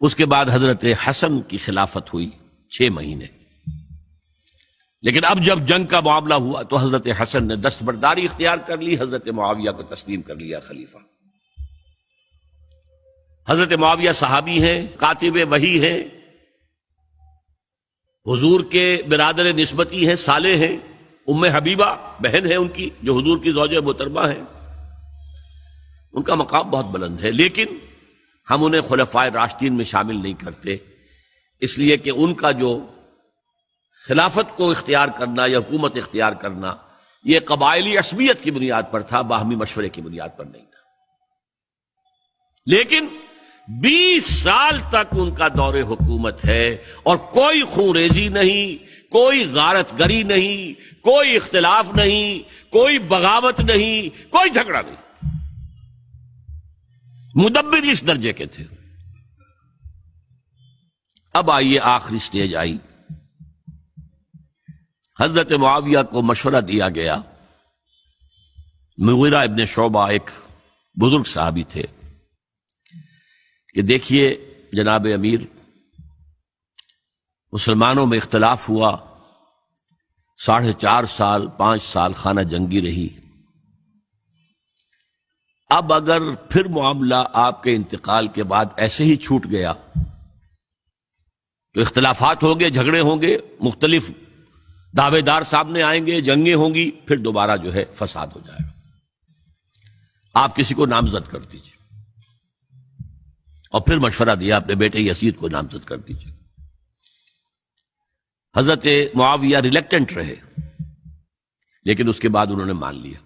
اس کے بعد حضرت حسن کی خلافت ہوئی 6 مہینے، لیکن اب جب جنگ کا معاملہ ہوا تو حضرت حسن نے دستبرداری اختیار کر لی، حضرت معاویہ کو تسلیم کر لیا خلیفہ۔ حضرت معاویہ صحابی ہیں، کاتب وحی ہیں، حضور کے برادر نسبتی ہیں، صالح ہیں، ام حبیبہ بہن ہے ان کی جو حضور کی زوجہ محترمہ ہیں، ان کا مقام بہت بلند ہے، لیکن ہم انہیں خلفائے راشدین میں شامل نہیں کرتے، اس لیے کہ ان کا جو خلافت کو اختیار کرنا یا حکومت اختیار کرنا یہ قبائلی عصبیت کی بنیاد پر تھا، باہمی مشورے کی بنیاد پر نہیں تھا۔ لیکن 20 سال تک ان کا دور حکومت ہے اور کوئی خون ریزی نہیں، کوئی غارت گری نہیں، کوئی اختلاف نہیں، کوئی بغاوت نہیں، کوئی جھگڑا نہیں۔ مدبر اس درجے کے تھے۔ اب آئیے آخری سٹیج آئی، حضرت معاویہ کو مشورہ دیا گیا، مغیرہ ابن شعبہ ایک بزرگ صحابی تھے، کہ دیکھیے جناب امیر، مسلمانوں میں اختلاف ہوا، 4.5 سال 5 سال خانہ جنگی رہی، اب اگر پھر معاملہ آپ کے انتقال کے بعد ایسے ہی چھوٹ گیا تو اختلافات ہوں گے، جھگڑے ہوں گے، مختلف دعوے دار سامنے آئیں گے، جنگیں ہوں گی، پھر دوبارہ جو ہے فساد ہو جائے گا، آپ کسی کو نامزد کر دیجیے۔ اور پھر مشورہ دیا اپنے بیٹے یزید کو نامزد کر دیجیے۔ حضرت معاویہ ریلیکٹنٹ رہے، لیکن اس کے بعد انہوں نے مان لیا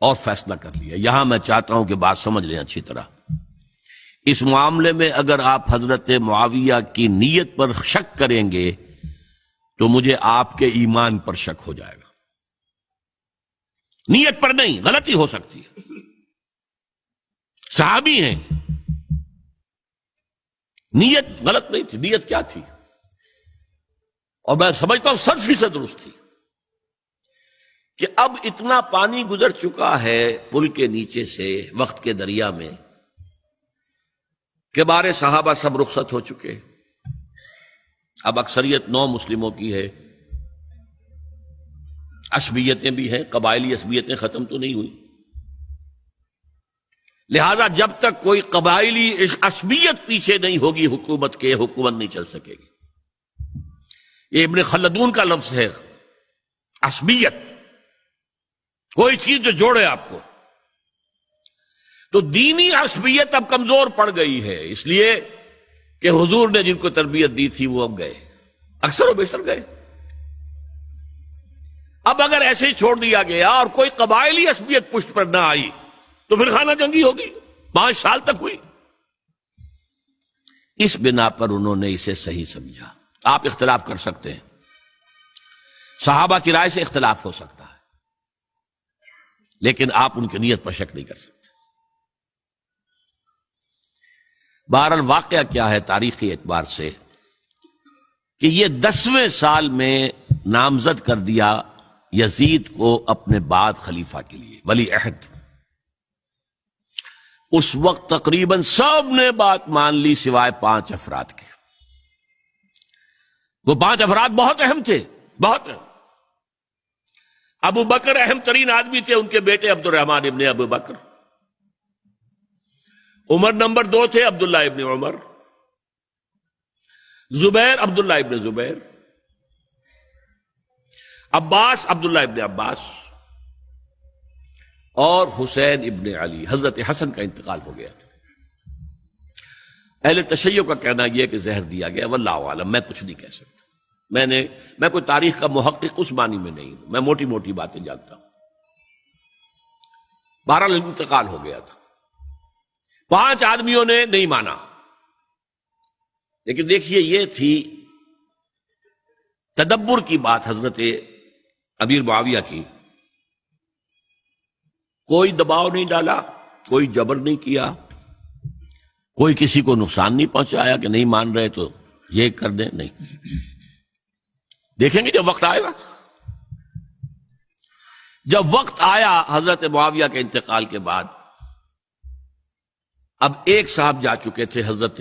اور فیصلہ کر لیا۔ یہاں میں چاہتا ہوں کہ بات سمجھ لیں اچھی طرح، اس معاملے میں اگر آپ حضرت معاویہ کی نیت پر شک کریں گے تو مجھے آپ کے ایمان پر شک ہو جائے گا۔ نیت پر نہیں، غلطی ہو سکتی ہے، صحابی ہیں، نیت غلط نہیں تھی، نیت کیا تھی؟ اور میں سمجھتا ہوں 100% درست تھی کہ اب اتنا پانی گزر چکا ہے پل کے نیچے سے وقت کے دریا میں کہ بارے صحابہ سب رخصت ہو چکے، اب اکثریت 9 مسلموں کی ہے، عصبیتیں بھی ہیں، قبائلی عصبیتیں ختم تو نہیں ہوئی، لہذا جب تک کوئی قبائلی عصبیت پیچھے نہیں ہوگی حکومت کے، حکومت نہیں چل سکے گی۔ یہ ابن خلدون کا لفظ ہے، عصبیت، کوئی چیز جو جوڑے آپ کو۔ تو دینی عصبیت اب کمزور پڑ گئی ہے، اس لیے کہ حضور نے جن کو تربیت دی تھی وہ اب گئے، اکثر و بیشتر گئے۔ اب اگر ایسے ہی چھوڑ دیا گیا اور کوئی قبائلی عصبیت پشت پر نہ آئی تو پھر خانہ جنگی ہوگی، 5 سال تک ہوئی۔ اس بنا پر انہوں نے اسے صحیح سمجھا۔ آپ اختلاف کر سکتے ہیں، صحابہ کی رائے سے اختلاف ہو سکتا ہے، لیکن آپ ان کی نیت پر شک نہیں کر سکتے۔ بہرحال واقعہ کیا ہے تاریخی اعتبار سے کہ یہ 10ویں سال میں نامزد کر دیا یزید کو اپنے بعد خلیفہ کے لیے، ولی عہد۔ اس وقت تقریباً سب نے بات مان لی سوائے 5 افراد کے۔ وہ 5 افراد بہت اہم تھے، بہت اہم۔ ابو بکر اہم ترین آدمی تھے، ان کے بیٹے عبد الرحمن ابن ابو بکر۔ عمر نمبر 2 تھے، عبداللہ ابن عمر۔ زبیر عبداللہ ابن زبیر۔ عباس عبداللہ ابن عباس، اور حسین ابن علی۔ حضرت حسن کا انتقال ہو گیا تھا۔ اہل تشیع کا کہنا یہ کہ زہر دیا گیا، واللہ عالم، میں کچھ نہیں کہہ سکتا، میں کوئی تاریخ کا محقق اس معنی میں نہیں ہوں، میں موٹی موٹی باتیں جانتا ہوں۔ بہرحال انتقال ہو گیا تھا، 5 آدمیوں نے نہیں مانا، لیکن دیکھیے یہ تھی تدبر کی بات حضرت امیر معاویہ کی۔ کوئی دباؤ نہیں ڈالا، کوئی جبر نہیں کیا، کوئی کسی کو نقصان نہیں پہنچایا کہ نہیں مان رہے تو یہ کر دیں، نہیں۔ دیکھیں گے جب وقت آئے گا۔ جب وقت آیا حضرت معاویہ کے انتقال کے بعد، اب ایک صاحب جا چکے تھے حضرت